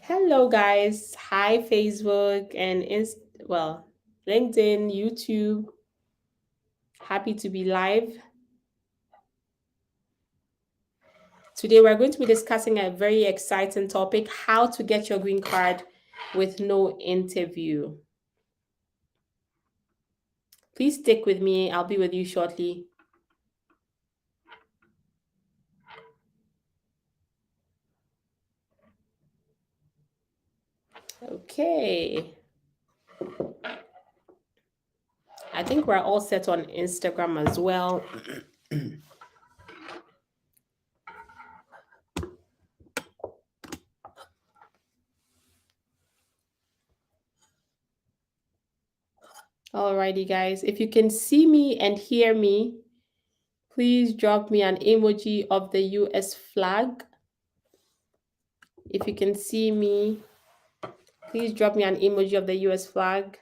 Hello, guys. Hi, Facebook and LinkedIn, YouTube. Happy to be live. Today, we're going to be discussing a very exciting topic: how to get your green card with no interview. Please stick with me. I'll be with you shortly. Okay. I think we're all set on Instagram as well. Alrighty, guys. If you can see me and hear me, please drop me an emoji of the US flag. If you can see me, please drop me an emoji of the US flag.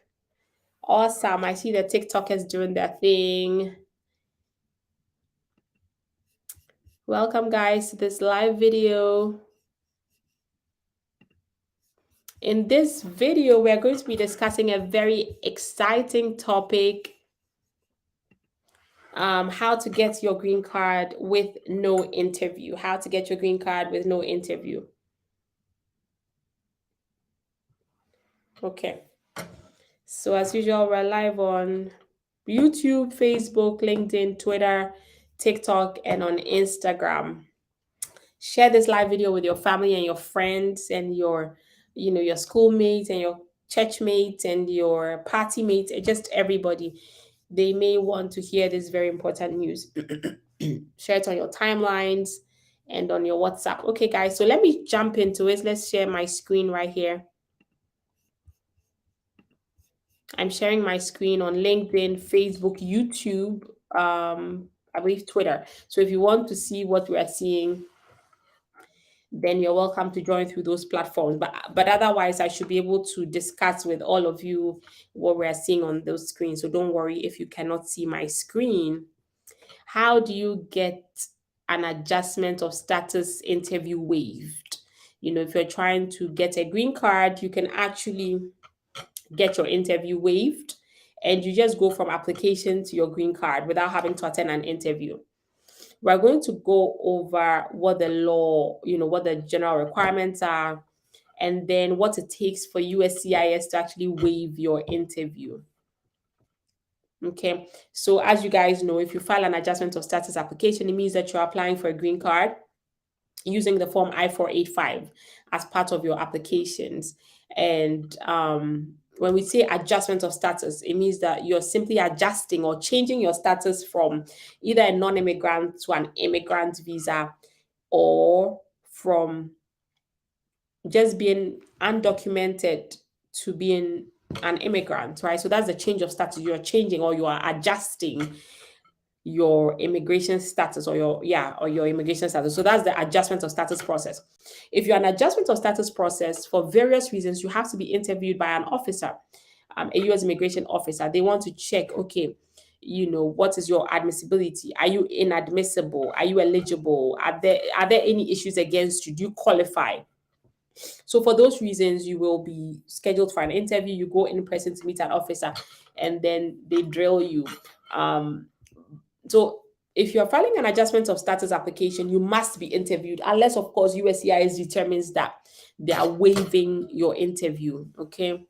Awesome. I see the TikTokers doing their thing. Welcome, guys, to this live video. In this video, we're going to be discussing a very exciting topic, how to get your green card with no interview. How to get your green card with no interview. Okay. So as usual, we're live on YouTube, Facebook, LinkedIn, Twitter, TikTok, and on Instagram. Share this live video with your family and your friends and your schoolmates and your church mates and your party mates and just everybody. They may want to hear this very important news. Share it on your timelines and on your WhatsApp. Okay, guys, so let me jump into it. Let's share my screen right here. I'm sharing my screen on LinkedIn, Facebook, YouTube, I believe Twitter. So if you want to see what we are seeing, then you're welcome to join through those platforms. But otherwise, I should be able to discuss with all of you what we're seeing on those screens. So don't worry if you cannot see my screen. How do you get an adjustment of status interview waived? If you're trying to get a green card, you can actually get your interview waived, and you just go from application to your green card without having to attend an interview. We're going to go over what the law, what the general requirements are, and then what it takes for USCIS to actually waive your interview. Okay, so as you guys know, if you file an adjustment of status application, it means that you're applying for a green card using the form I-485 as part of your applications. And when we say adjustment of status, it means that you're simply adjusting or changing your status from either a non-immigrant to an immigrant visa, or from just being undocumented to being an immigrant, right? So that's the change of status. You're changing, or you are adjusting your immigration status, or your immigration status. So that's the adjustment of status process. If you're an adjustment of status process, for various reasons, you have to be interviewed by an officer, a U.S. immigration officer. They want to check, okay, what is your admissibility? Are you inadmissible? Are you eligible? Are there any issues against you? Do you qualify? So for those reasons, you will be scheduled for an interview. You go in person to meet an officer, and then they drill you. So if you're filing an adjustment of status application, you must be interviewed, unless, of course, USCIS determines that they are waiving your interview. Okay.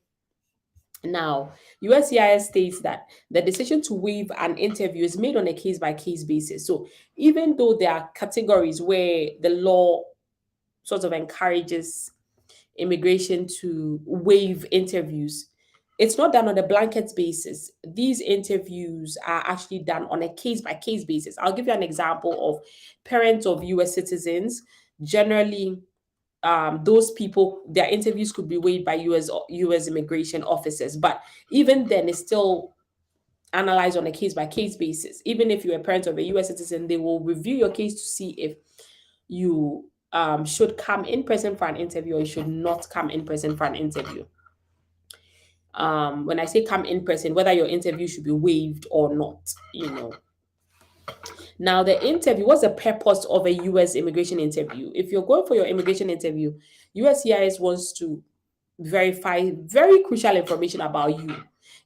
Now, USCIS states that the decision to waive an interview is made on a case-by-case basis. So even though there are categories where the law sort of encourages immigration to waive interviews, it's not done on a blanket basis. These interviews are actually done on a case-by-case basis. I'll give you an example of parents of US citizens. Generally, those people, their interviews could be waived by US immigration officers, but even then, it's still analyzed on a case-by-case basis. Even if you're a parent of a US citizen, they will review your case to see if you should come in person for an interview, or you should not come in person for an interview. When I say come in person, whether your interview should be waived or not. Now, the interview, what's the purpose of a US immigration interview? If you're going for your immigration interview, USCIS wants to verify very crucial information about you.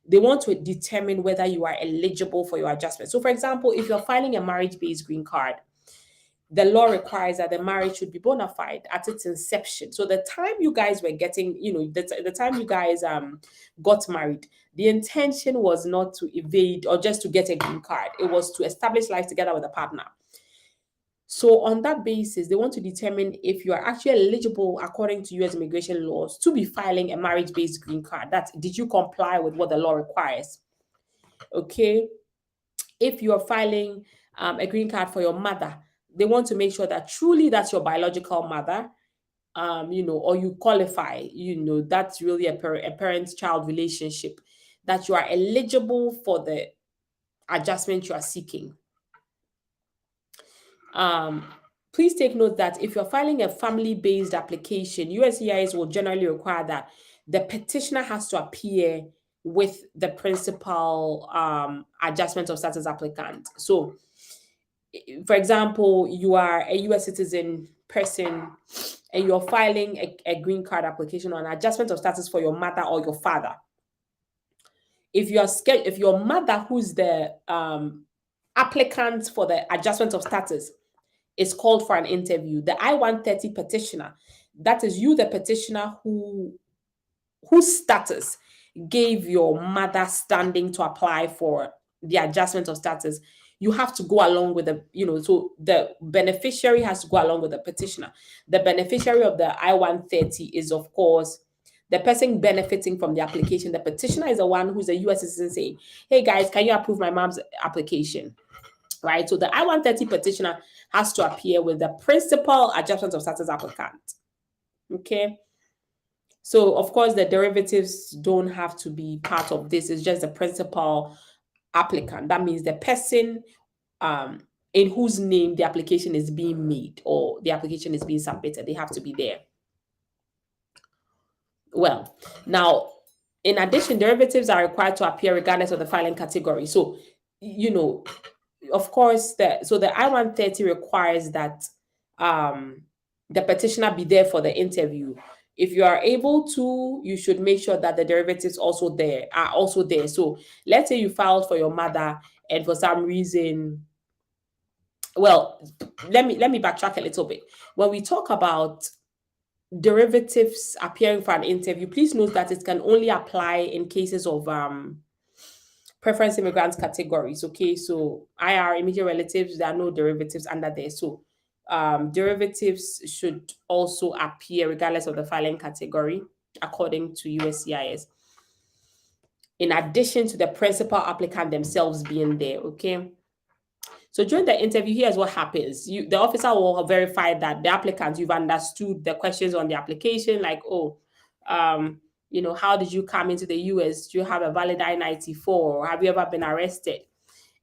They want to determine whether you are eligible for your adjustment. So, for example, if you're filing a marriage based green card, the law requires that the marriage should be bona fide at its inception. So the time you guys were getting, the time you guys got married, the intention was not to evade or just to get a green card. It was to establish life together with a partner. So on that basis, they want to determine if you are actually eligible according to US immigration laws to be filing a marriage-based green card. That did you comply with what the law requires? Okay. If you are filing a green card for your mother, they want to make sure that truly that's your biological mother, or you qualify, that's really a parent-child relationship, that you are eligible for the adjustment you are seeking. Please take note that if you're filing a family-based application, USCIS will generally require that the petitioner has to appear with the principal adjustment of status applicant. So, for example, you are a US citizen person and you're filing a green card application on adjustment of status for your mother or your father. If your mother, who's the applicant for the adjustment of status, is called for an interview, the I-130 petitioner, that is you, the petitioner whose status gave your mother standing to apply for the adjustment of status, you have to go along with so the beneficiary has to go along with the petitioner. The beneficiary of the I-130 is, of course, the person benefiting from the application. The petitioner is the one who's a US citizen saying, hey guys, can you approve my mom's application? Right? So the I-130 petitioner has to appear with the principal adjustment of status applicant. Okay. So, of course, the derivatives don't have to be part of this. It's just the principal applicant. That means the person in whose name the application is being made or the application is being submitted. They have to be there. Well, now, in addition, derivatives are required to appear regardless of the filing category. So, of course, the I-130 requires that the petitioner be there for the interview. If you are able to, you should make sure that the derivatives are also there. So let's say you filed for your mother and for some reason, well, let me backtrack a little bit. When we talk about derivatives appearing for an interview, please note that it can only apply in cases of preference immigrants categories. Okay, so IR, immediate relatives, there are no derivatives under there. So derivatives should also appear regardless of the filing category, according to USCIS. In addition to the principal applicant themselves being there, okay? So during the interview, here's what happens. The officer will verify that the applicant, you've understood the questions on the application, like, how did you come into the US? Do you have a valid I-94? Or have you ever been arrested?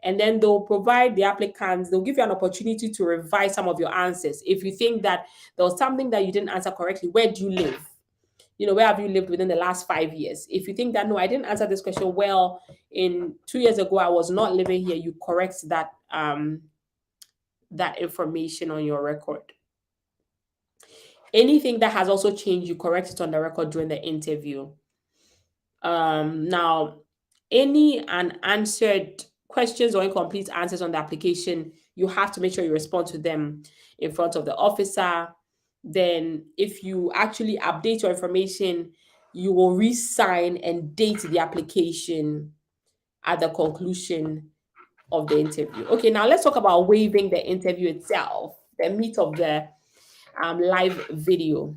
And then they'll provide the applicants, they'll give you an opportunity to revise some of your answers. If you think that there was something that you didn't answer correctly, where do you live? Where have you lived within the last 5 years? If you think that, no, I didn't answer this question well, in 2 years ago, I was not living here, you correct that, that information on your record. Anything that has also changed, you correct it on the record during the interview. Now, any unanswered questions or incomplete answers on the application, you have to make sure you respond to them in front of the officer. Then if you actually update your information, you will re-sign and date the application at the conclusion of the interview. Okay, now let's talk about waiving the interview itself, the meat of the live video.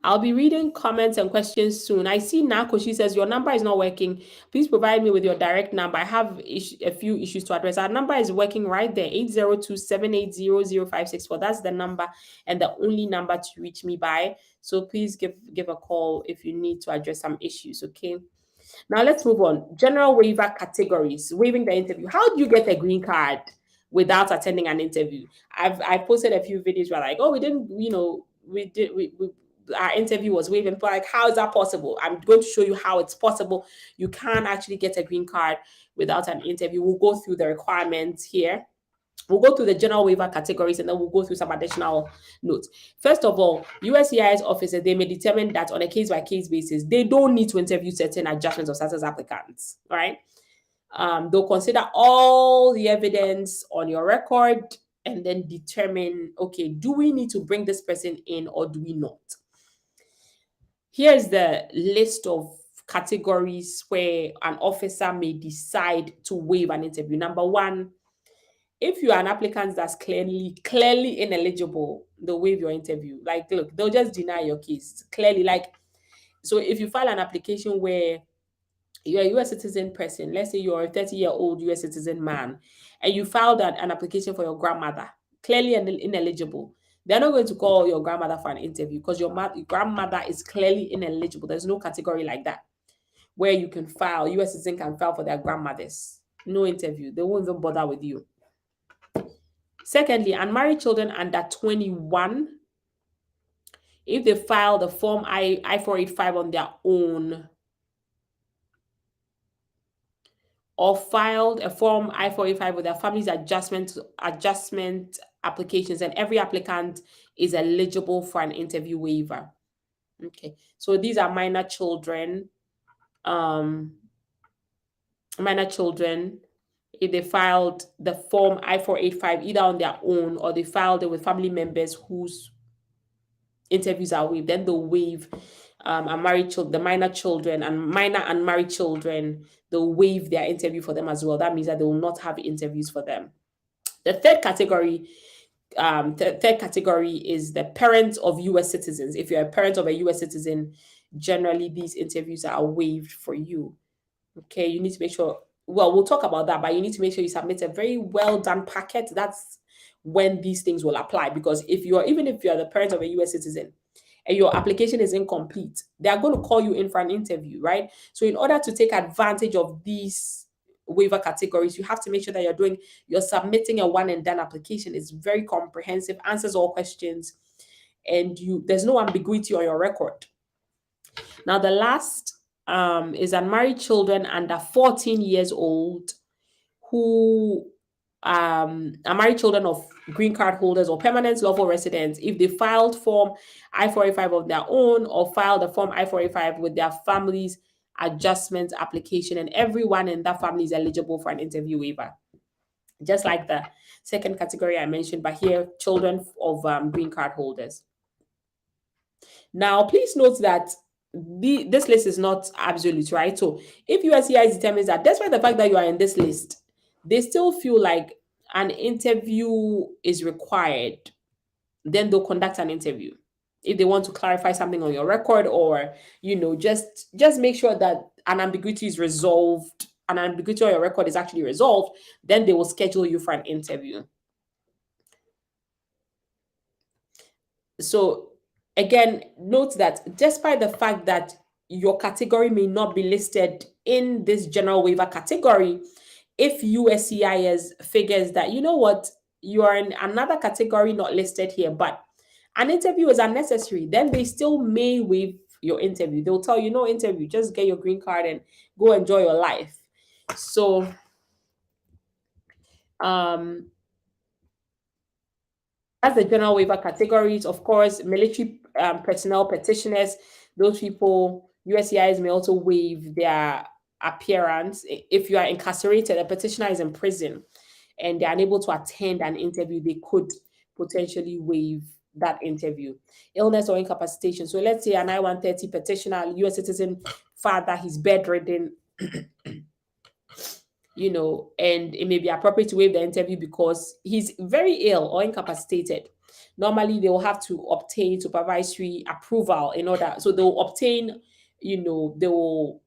I'll be reading comments and questions soon. I see Nako, she says, your number is not working. Please provide me with your direct number. I have a few issues to address. Our number is working right there, 802-780-0564. That's the number and the only number to reach me by. So please give a call if you need to address some issues, okay? Now let's move on. General waiver categories, waiving the interview. How do you get a green card without attending an interview. I posted a few videos where like, oh, we didn't, we our interview was waived. And like, how is that possible? I'm going to show you how it's possible. You can actually get a green card without an interview. We'll go through the requirements here. We'll go through the general waiver categories and then we'll go through some additional notes. First of all, USCIS officers, they may determine that on a case-by-case basis, they don't need to interview certain adjustments of status applicants, right? They'll consider all the evidence on your record and then determine, okay, do we need to bring this person in or do we not? Here's the list of categories where an officer may decide to waive an interview. Number one, if you are an applicant that's clearly ineligible, they'll waive your interview. Like, look, they'll just deny your case. Clearly, like, so if you file an application where you're a US citizen person, let's say you're a 30-year-old US citizen man, and you filed an application for your grandmother, clearly ineligible, they're not going to call your grandmother for an interview because your grandmother is clearly ineligible. There's no category like that where you can file, US citizen can file for their grandmothers. No interview. They won't even bother with you. Secondly, unmarried children under 21, if they file the form I-485 on their own or filed a form I-485 with their family's adjustment applications, and every applicant is eligible for an interview waiver. Okay, so these are minor children. If they filed the form I-485 either on their own or they filed it with family members whose interviews are waived, then they'll waive the minor children and minor unmarried children, they'll waive their interview for them as well. That means that they will not have interviews for them. The third category is the parents of US citizens. If you're a parent of a US citizen, generally these interviews are waived for you. Okay, you need to make sure, well, we'll talk about that, but you need to make sure you submit a very well done packet. That's when these things will apply. Because even if you're the parent of a US citizen and your application is incomplete, they are going to call you in for an interview, right? So in order to take advantage of these waiver categories, you have to make sure that you're submitting a one and done application. It's very comprehensive, answers all questions, and there's no ambiguity on your record. Now, the last is unmarried children under 14 years old who are married children of green card holders or permanent lawful residents. If they filed form I-485 of their own or filed a form I-485 with their family's adjustment application, and everyone in that family is eligible for an interview waiver. Just like the second category I mentioned, but here, children of green card holders. Now, please note that this list is not absolute, right? So if USCIS determines that despite the fact that you are in this list, they still feel like an interview is required, then they'll conduct an interview. If they want to clarify something on your record or, just make sure that an ambiguity is resolved, an ambiguity on your record is actually resolved, then they will schedule you for an interview. So again, note that despite the fact that your category may not be listed in this general waiver category, if USCIS figures that, you know what, you are in another category not listed here, but an interview is unnecessary, then they still may waive your interview. They'll tell you, no interview, just get your green card and go enjoy your life. So, as the general waiver categories, of course, military personnel petitioners, those people, USCIS may also waive their appearance. If you are incarcerated, a petitioner is in prison and they're unable to attend an interview, they could potentially waive that interview. Illness or incapacitation. So let's say an I-130 petitioner, US citizen father, he's bedridden, and it may be appropriate to waive the interview because he's very ill or incapacitated. Normally, they will have to obtain supervisory approval in order. So they'll obtain, they will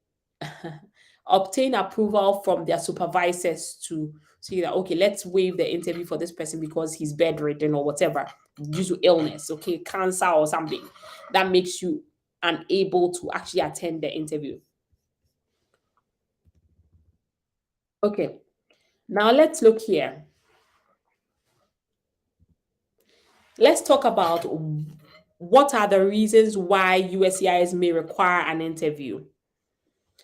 obtain approval from their supervisors to say that, okay, let's waive the interview for this person because he's bedridden or whatever, due to illness, okay, cancer or something that makes you unable to actually attend the interview. Okay, now let's look here. Let's talk about what are the reasons why USCIS may require an interview.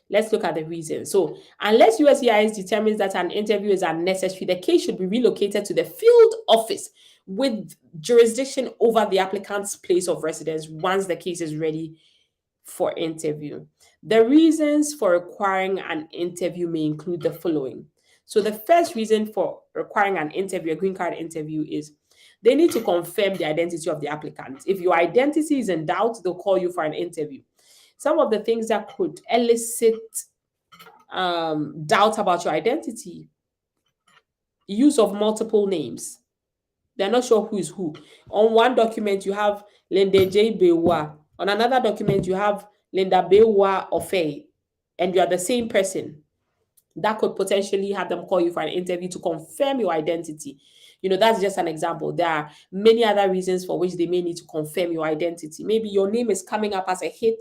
Let's look at the reasons. So, unless USCIS determines that an interview is unnecessary, the case should be relocated to the field office with jurisdiction over the applicant's place of residence once the case is ready for interview. The reasons for requiring an interview may include the following. So, the first reason for requiring an interview, a green card interview, is they need to confirm the identity of the applicant. If your identity is in doubt, they'll call you for an interview. Some of the things that could elicit doubt about your identity: use of multiple names. They're not sure who is who. On one document, you have Linda J. Bewa. On another document, you have Linda Bewa Ofe, and you are the same person. That could potentially have them call you for an interview to confirm your identity. That's just an example. There are many other reasons for which they may need to confirm your identity. Maybe your name is coming up as a hit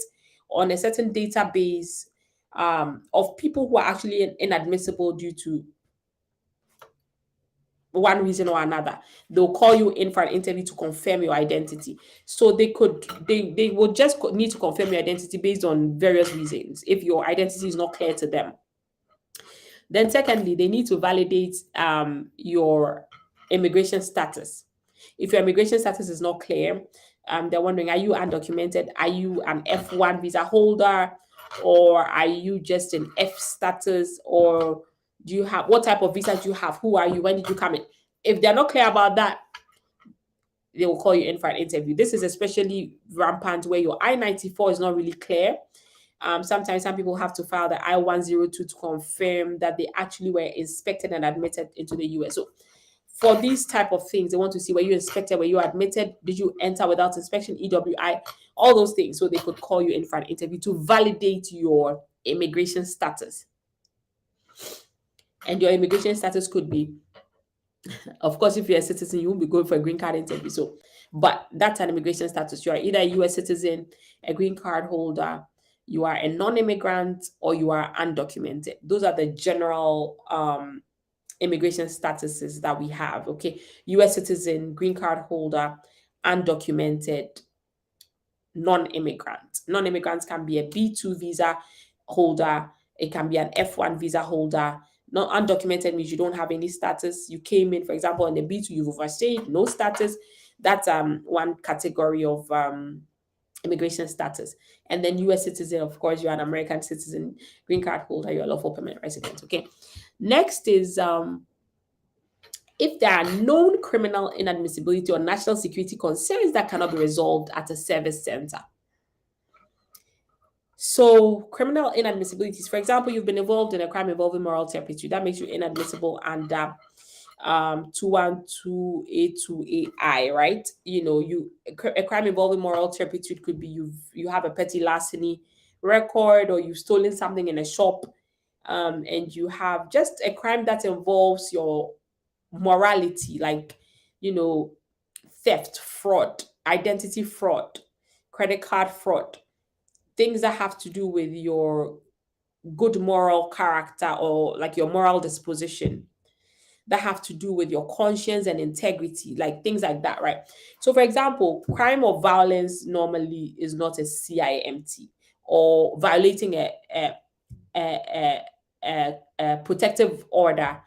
on a certain database of people who are actually inadmissible due to one reason or another. They'll call you in for an interview to confirm your identity. So they would just need to confirm your identity based on various reasons if your identity is not clear to them. Then secondly, they need to validate your immigration status. If your immigration status is not clear, they're wondering, are you undocumented? Are you an F1 visa holder? Or are you just in F status? Or what type of visa do you have? Who are you? When did you come in? If they're not clear about that, they will call you in for an interview. This is especially rampant where your I-94 is not really clear. Sometimes some people have to file the I-102 to confirm that they actually were inspected and admitted into the US. So for these type of things, they want to see, were you inspected, were you admitted, did you enter without inspection, EWI, all those things. So they could call you in for an interview to validate your immigration status. And your immigration status could be, of course, if you're a citizen, you won't be going for a green card interview. So, but that's an immigration status. You are either a US citizen, a green card holder, you are a non-immigrant, or you are undocumented. Those are the general immigration statuses that we have. Okay, US citizen, green card holder, undocumented, non-immigrant. Non-immigrants can be a B2 visa holder, it can be an F1 visa holder. Not undocumented means you don't have any status. You came in, for example, on the B2, you've overstayed, no status. That's one category of immigration status. And then US citizen, of course, you're an American citizen, green card holder, you're a lawful permanent resident. Okay. Next is if there are known criminal inadmissibility or national security concerns that cannot be resolved at a service center. So criminal inadmissibilities, for example, you've been involved in a crime involving moral turpitude, that makes you inadmissible under 212A2AI, right? A crime involving moral turpitude could be you have a petty larceny record, or you've stolen something in a shop, and you have just a crime that involves your morality, like theft, fraud, identity fraud, credit card fraud, things that have to do with your good moral character or like your moral disposition, that have to do with your conscience and integrity, like things like that, right? So, for example, crime of violence normally is not a CIMT, or violating a protective order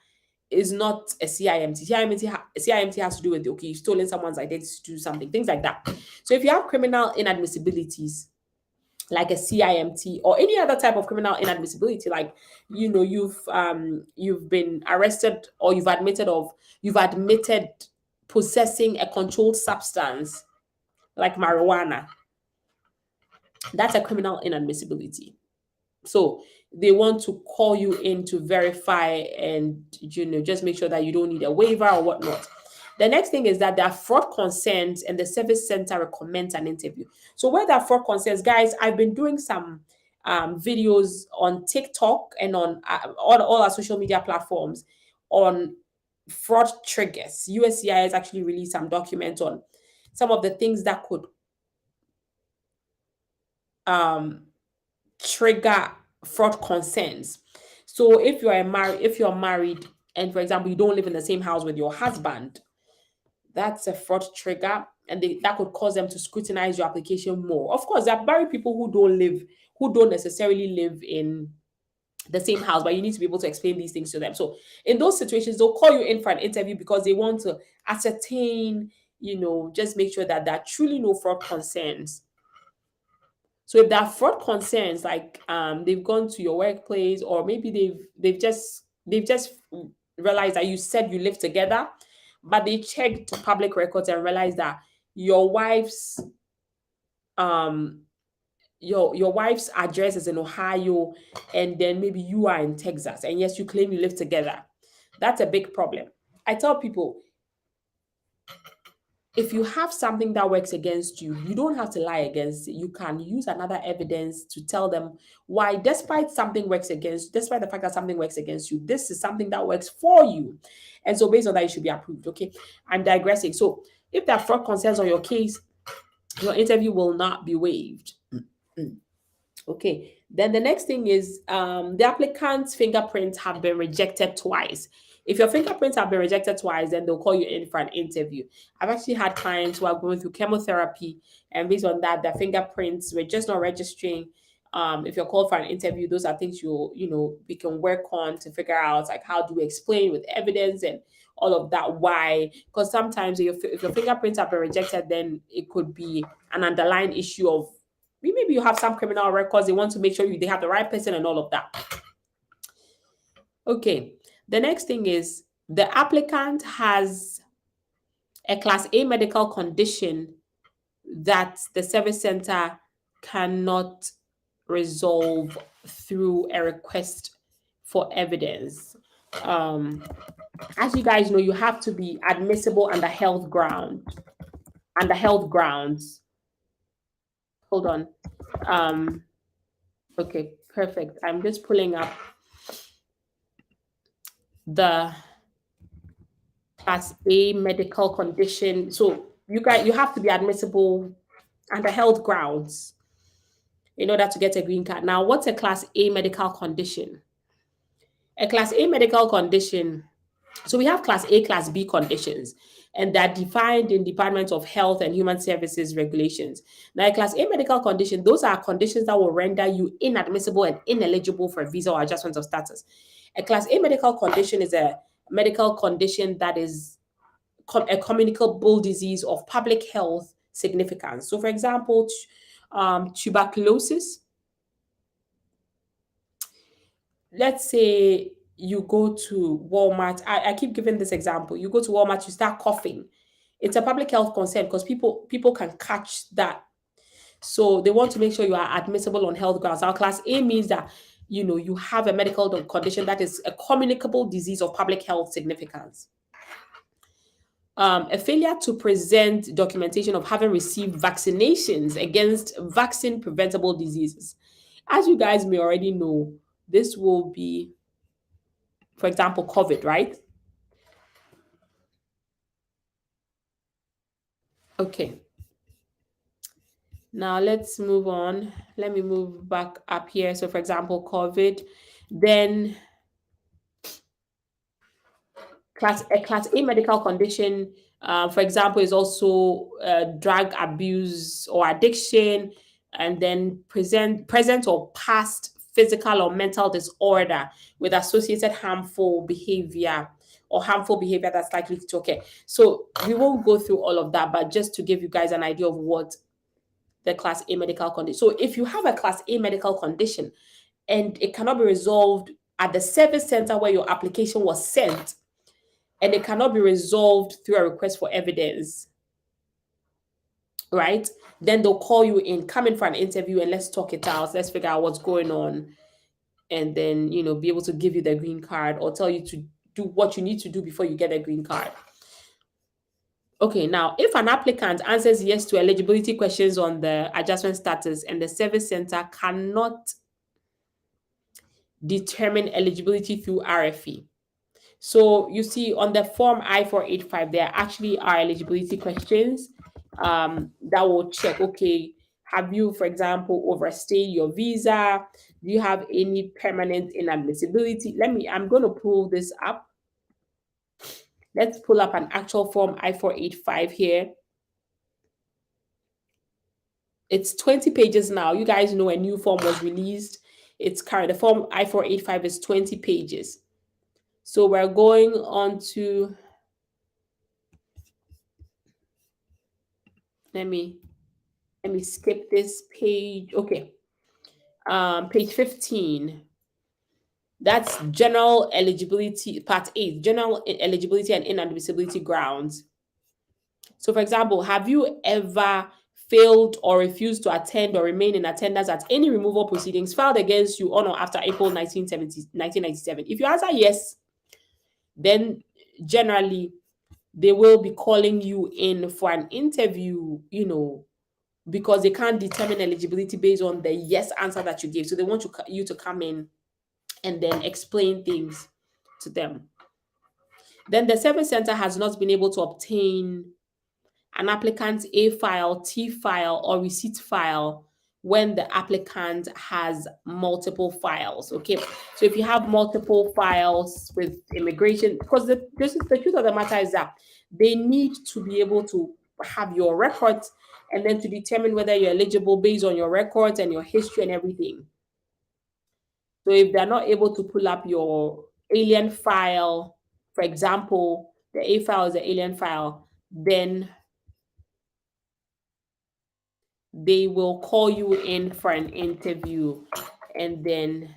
is not a CIMT. CIMT has to do with, okay, you've stolen someone's identity to do something, things like that. So if you have criminal inadmissibilities, like a CIMT or any other type of criminal inadmissibility, like you've been arrested, or you've admitted possessing a controlled substance like marijuana, that's a criminal inadmissibility. So they want to call you in to verify and just make sure that you don't need a waiver or whatnot. The next thing is that there are fraud concerns and the service center recommends an interview. So where there are fraud concerns, guys, I've been doing some videos on TikTok and on all our social media platforms on fraud triggers. USCIS actually released some documents on some of the things that could trigger fraud concerns. So if you're married and, for example, you don't live in the same house with your husband, that's a fraud trigger. and that could cause them to scrutinize your application more. Of course, there are very people who don't necessarily live in the same house, but you need to be able to explain these things to them. So in those situations, they'll call you in for an interview because they want to ascertain, just make sure that there are truly no fraud concerns. So if there are fraud concerns, like they've gone to your workplace, or maybe they've just realized that you said you live together, but they checked public records and realized that your wife's um your wife's address is in Ohio, and then maybe you are in Texas, and yes, you claim you live together. That's a big problem. I tell people, if you have something that works against you, you don't have to lie against it. You can use another evidence to tell them why, despite the fact that something works against you, this is something that works for you. And so based on that, you should be approved. Okay. I'm digressing. So if there are fraud concerns on your case, your interview will not be waived. Okay. Then the next thing is the applicant's fingerprints have been rejected twice. If your fingerprints have been rejected twice, then they'll call you in for an interview. I've actually had clients who are going through chemotherapy, and based on that, their fingerprints were just not registering. If you're called for an interview, those are things we can work on to figure out, like, how do we explain with evidence and all of that, why. Because sometimes if your fingerprints have been rejected, then it could be an underlying issue of maybe you have some criminal records. They want to make sure they have the right person and all of that. Okay. The next thing is the applicant has a Class A medical condition that the service center cannot resolve through a request for evidence. As you guys know, you have to be admissible under health grounds. Hold on. Okay, perfect. I'm just pulling up the Class A medical condition. So you have to be admissible under health grounds in order to get a green card. Now, what's a Class A medical condition? A Class A medical condition. So we have Class A, Class B conditions, and they're defined in Department of Health and Human Services regulations. Now, a Class A medical condition, those are conditions that will render you inadmissible and ineligible for a visa or adjustment of status. A Class A medical condition is a medical condition that is a communicable disease of public health significance. So, for example, tuberculosis. Let's say you go to Walmart. I keep giving this example. You go to Walmart, you start coughing. It's a public health concern because people can catch that. So they want to make sure you are admissible on health grounds. Our Class A means that you have a medical condition that is a communicable disease of public health significance. A failure to present documentation of having received vaccinations against vaccine preventable diseases. As you guys may already know, this will be, for example, COVID, right? Okay. Now let's move on. Let me move back up here. So, for example, COVID, then a Class A medical condition, for example, is also drug abuse or addiction, and then present or past physical or mental disorder with associated harmful behavior that's likely to occur. So we won't go through all of that, but just to give you guys an idea of what the Class A medical condition. So if you have a Class A medical condition and it cannot be resolved at the service center where your application was sent, and it cannot be resolved through a request for evidence, right? Then they'll call you in, come in for an interview, and let's talk it out. Let's figure out what's going on, and then be able to give you the green card or tell you to do what you need to do before you get a green card. Okay, now if an applicant answers yes to eligibility questions on the adjustment status and the service center cannot determine eligibility through RFE. So you see on the form I-485, there actually are eligibility questions that will check, okay, have you, for example, overstayed your visa? Do you have any permanent inadmissibility? I'm going to pull this up. Let's pull up an actual form I-485 here. It's 20 pages now. You guys know a new form was released. It's current. The form I-485 is 20 pages. So we're going on to, let me skip this page. Okay. Page 15. That's general eligibility, part 8, general eligibility and inadmissibility grounds. So, for example, have you ever failed or refused to attend or remain in attendance at any removal proceedings filed against you on or after April 1997? If you answer yes, then generally they will be calling you in for an interview, because they can't determine eligibility based on the yes answer that you gave. So they want you to come in and then explain things to them. Then the service center has not been able to obtain an applicant's A file, T file, or receipt file when the applicant has multiple files. Okay, so if you have multiple files with immigration, because the truth of the matter is that they need to be able to have your records and then to determine whether you're eligible based on your records and your history and everything. So if they're not able to pull up your alien file, for example, the A file is the alien file, then they will call you in for an interview, and then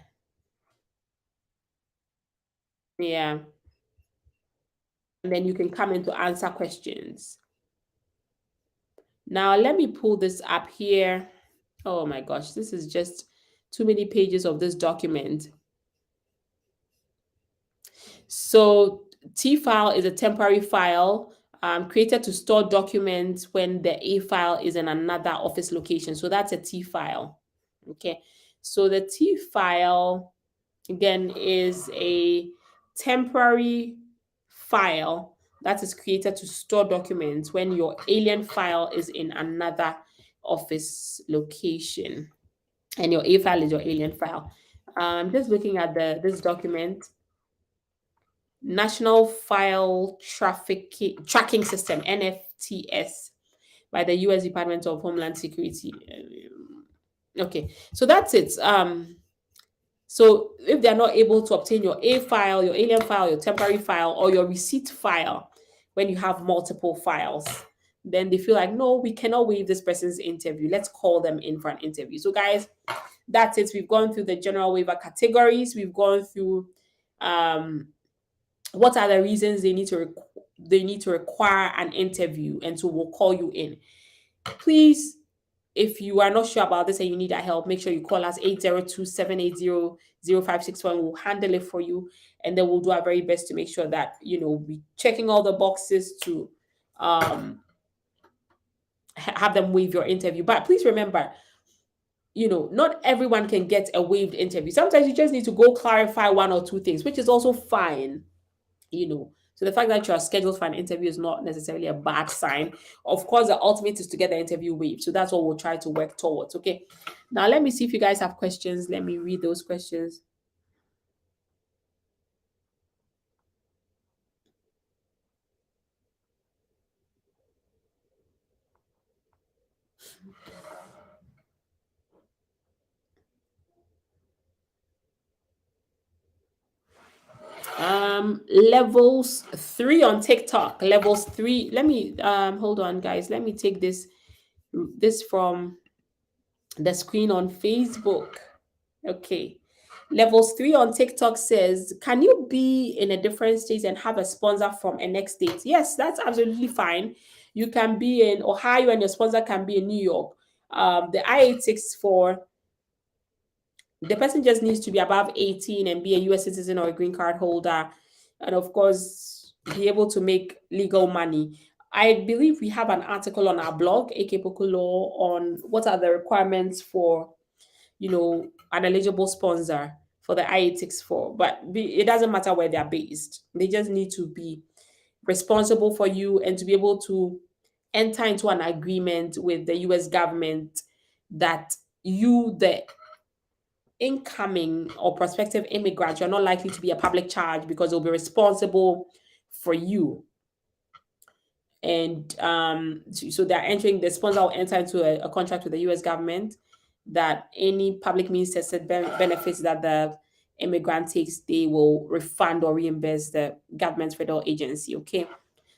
yeah, and then you can come in to answer questions. Now let me pull this up here. Oh my gosh, this is just too many pages of this document. So T file is a temporary file created to store documents when the A file is in another office location. So that's a T file. Okay. So the T file, again, is a temporary file that is created to store documents when your alien file is in another office location. And your A file is your alien file. I'm just looking at this document. National File Tracking System, NFTS, by the U.S. Department of Homeland Security. Okay, so that's it. So if they're not able to obtain your A file, your alien file, your temporary file, or your receipt file when you have multiple files, then they feel like, no, we cannot waive this person's interview. Let's call them in for an interview. So guys, that's it. We've gone through the general waiver categories. We've gone through what are the reasons they need to require an interview, and so we'll call you in. Please, if you are not sure about this and you need our help, make sure you call us 802-780-0561. We'll handle it for you, and then we'll do our very best to make sure that we're checking all the boxes to have them waive your interview. But please remember, not everyone can get a waived interview. Sometimes you just need to go clarify one or two things, which is also fine. So the fact that you are scheduled for an interview is not necessarily a bad sign. Of course, the ultimate is to get the interview waived. So that's what we'll try to work towards. Okay. Now let me see if you guys have questions. Let me read those questions. Levels 3 on TikTok. Levels 3. Let me hold on, guys. Let me take this from the screen on Facebook. Okay. Levels 3 on TikTok says, can you be in a different state and have a sponsor from a next state? Yes, that's absolutely fine. You can be in Ohio and your sponsor can be in New York. The I-864, the person just needs to be above 18 and be a U.S. citizen or a green card holder. And of course, be able to make legal money. I believe we have an article on our blog, AK Poku Law, on what are the requirements for an eligible sponsor for the I-864, but it doesn't matter where they're based. They just need to be responsible for you and to be able to enter into an agreement with the U.S. government that you, the incoming or prospective immigrant, you're not likely to be a public charge because they'll be responsible for you. And so they're entering, the sponsor will enter into a contract with the US government that any public means tested benefits that the immigrant takes, they will refund or reimburse the government federal agency. Okay.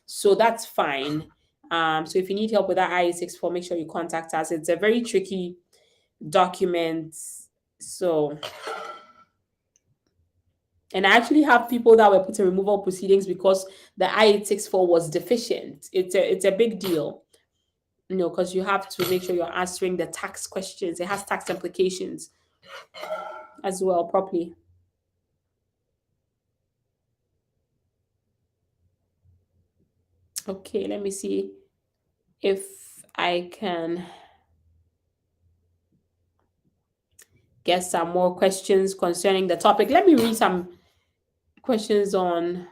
So that's fine. So if you need help with that I-86 form, make sure you contact us. It's a very tricky document. So, and I actually have people that were put in removal proceedings because the I-86 form was deficient. It's a big deal, because you have to make sure you're answering the tax questions. It has tax implications as well properly. Okay, let me see if I can get some more questions concerning the topic. Let me read some questions on.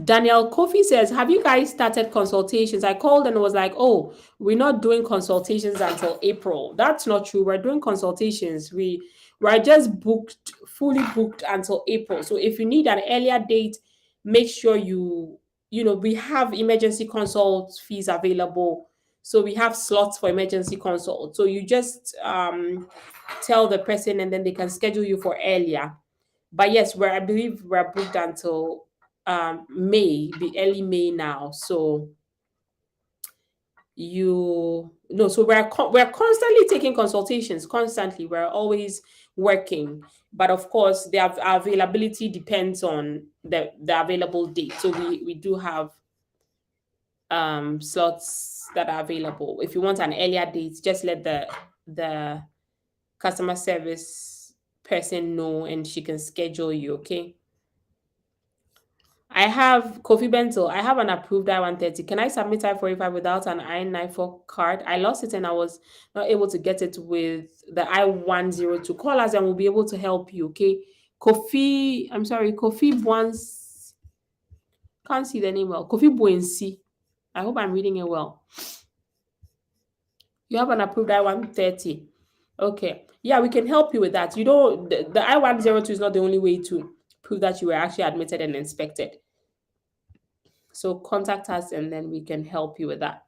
Daniel Kofi says, have you guys started consultations? I called and was like, oh, we're not doing consultations until April. That's not true. We're doing consultations. We're just booked, fully booked until April. So if you need an earlier date, make sure we have emergency consult fees available. So we have slots for emergency consult. So you just tell the person and then they can schedule you for earlier. But yes, I believe we're booked until May, the early May now. So we're constantly taking consultations, constantly. We're always working. But of course, our availability depends on the available date. So we do have slots that are available. If you want an earlier date, just let the customer service person know and she can schedule you, okay? I have Kofi Bento. I have an approved I-130. Can I submit I-45 without an I-94 card? I lost it and I was not able to get it with the I-102. Call us and we'll be able to help you, okay? Kofi Bwans. Can't see the name well. Kofi Buensi. I hope I'm reading it well. You have an approved I-130. Okay. Yeah, we can help you with that. The I-102 is not the only way to prove that you were actually admitted and inspected. So contact us and then we can help you with that.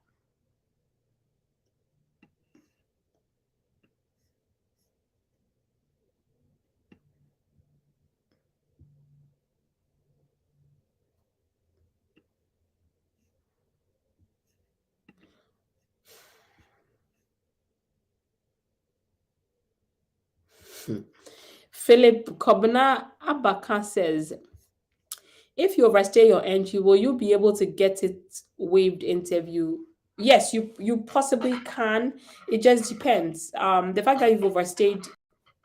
Philip Kobna Abaka says, if you overstay your entry, will you be able to get it waived interview? Yes, you possibly can. It just depends. The fact that you've overstayed,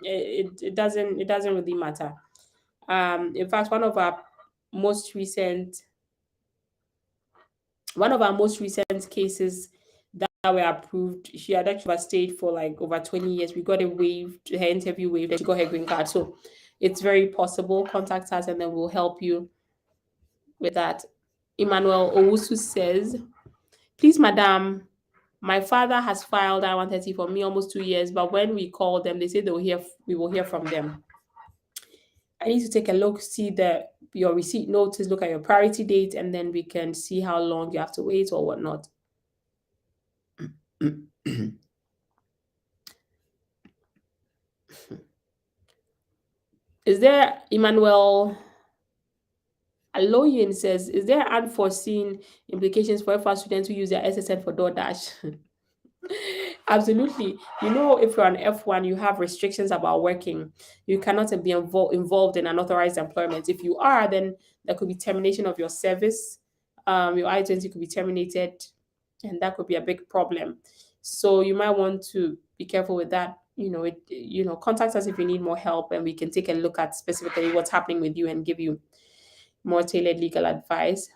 it doesn't really matter. In fact, most recent one of our most recent cases that were approved, she had actually stayed for like over 20 years. We got it waived, her interview waived, and she got her green card. So it's very possible. Contact us and then we'll help you with that. Emmanuel Owusu says, please, madam, my father has filed I-130 for me almost 2 years, but when we call them, they say we will hear from them. I need to take a look, see your receipt notice, look at your priority date, and then we can see how long you have to wait or whatnot. Is there, Emmanuel Aloyin says, is there unforeseen implications for FR students who use their SSN for DoorDash? Absolutely. If you're an F1, you have restrictions about working. You cannot be involved in unauthorized employment. If you are, then there could be termination of your service. Your I-20 could be terminated, and that could be a big problem. So you might want to be careful with that. Contact us if you need more help, and we can take a look at specifically what's happening with you and give you more tailored legal advice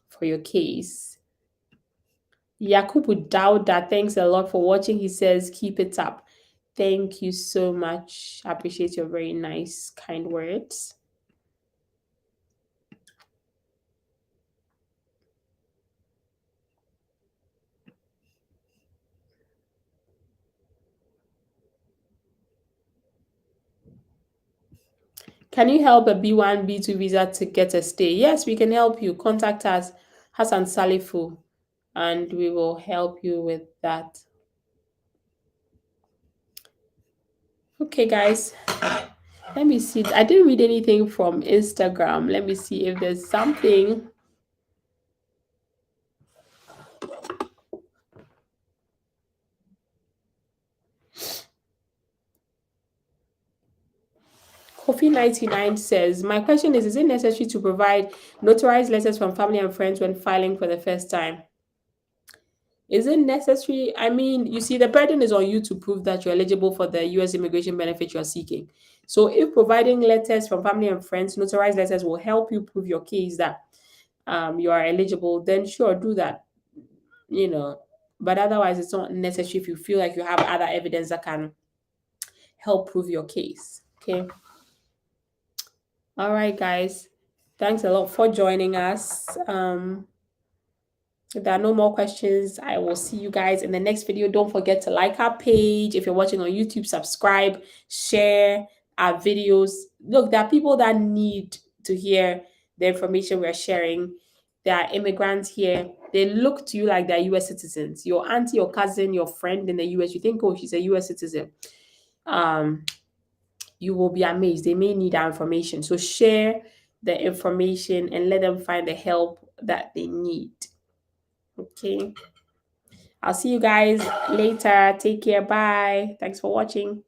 for your case. Yakubu Dauda, thanks a lot for watching. He says, keep it up. Thank you so much. I appreciate your very nice, kind words. Can you help a B1, B2 visa to get a stay? Yes, we can help you. Contact us, Hassan Salifu, and we will help you with that. Okay, guys. Let me see. I didn't read anything from Instagram. Let me see if there's something. Coffee99 says, my question is it necessary to provide notarized letters from family and friends when filing for the first time? Is it necessary? I mean, you see, the burden is on you to prove that you're eligible for the U.S. immigration benefit you're seeking. So, if providing letters from family and friends, notarized letters will help you prove your case that you are eligible, then sure, do that, you know. But otherwise, it's not necessary if you feel like you have other evidence that can help prove your case. Okay. All right, guys. Thanks a lot for joining us. If there are no more questions, I will see you guys in the next video. Don't forget to like our page. If you're watching on YouTube, subscribe, share our videos. Look, there are people that need to hear the information we're sharing. There are immigrants here. They look to you like they're US citizens. Your auntie, your cousin, your friend in the US, you think, oh, she's a US citizen. You will be amazed. They may need our information. So share the information and let them find the help that they need. Okay. I'll see you guys later. Take care. Bye. Thanks for watching.